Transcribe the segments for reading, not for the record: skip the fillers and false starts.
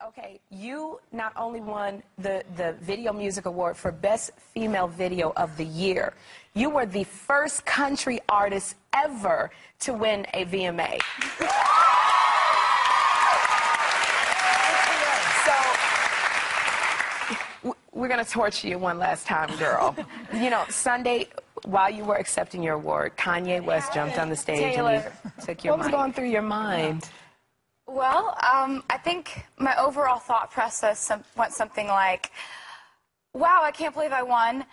Okay, you not only won the Video Music Award for Best Female Video of the Year, you were the first country artist ever to win a VMA. So, we're going to torture you one last time, girl. You know, Sunday, while you were accepting your award, Kanye West jumped on the stage and he took your mic. What was going through your mind? Well, I think my overall thought process went something like, wow, I can't believe I won.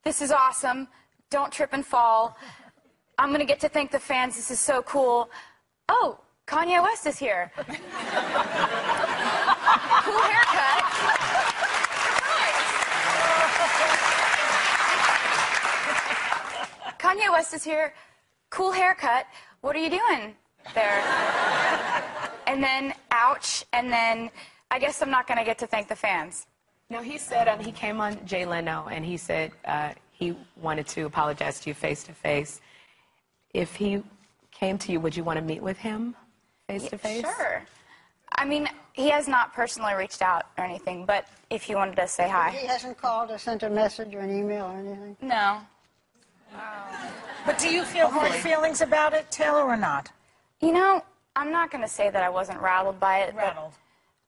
This is awesome. Don't trip and fall. I'm going to get to thank the fans. This is so cool. Oh, Kanye West is here. Cool haircut. Kanye West is here. Cool haircut. What are you doing there? And then, ouch, and then I guess I'm not going to get to thank the fans. Now, he said, he came on Jay Leno, and he said he wanted to apologize to you face-to-face. If he came to you, would you want to meet with him face-to-face? Sure. I mean, he has not personally reached out or anything, but if he wanted to say hi. He hasn't called or sent a message or an email or anything? No. But do you feel hard feelings about it, Taylor, or not? You know, I'm not going to say that I wasn't rattled by it. Rattled.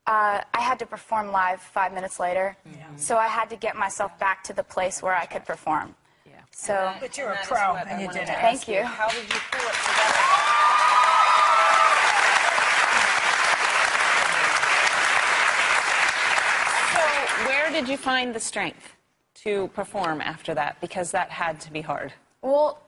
But, I had to perform live 5 minutes later, so I had to get myself back to the place where I could perform. Yeah. So. But you're a pro, and you did it. Thank you. How did you pull it together? So, where did you find the strength to perform after that? Because that had to be hard. Well,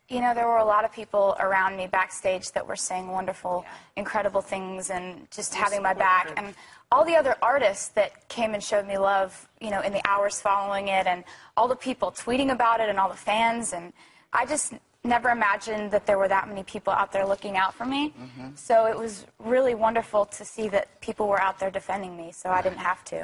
you know, there were a lot of people around me backstage that were saying wonderful, incredible things and just having my back. And all the other artists that came and showed me love, you know, in the hours following it, and all the people tweeting about it and all the fans. And I just never imagined that there were that many people out there looking out for me. So it was really wonderful to see that people were out there defending me, so I didn't have to.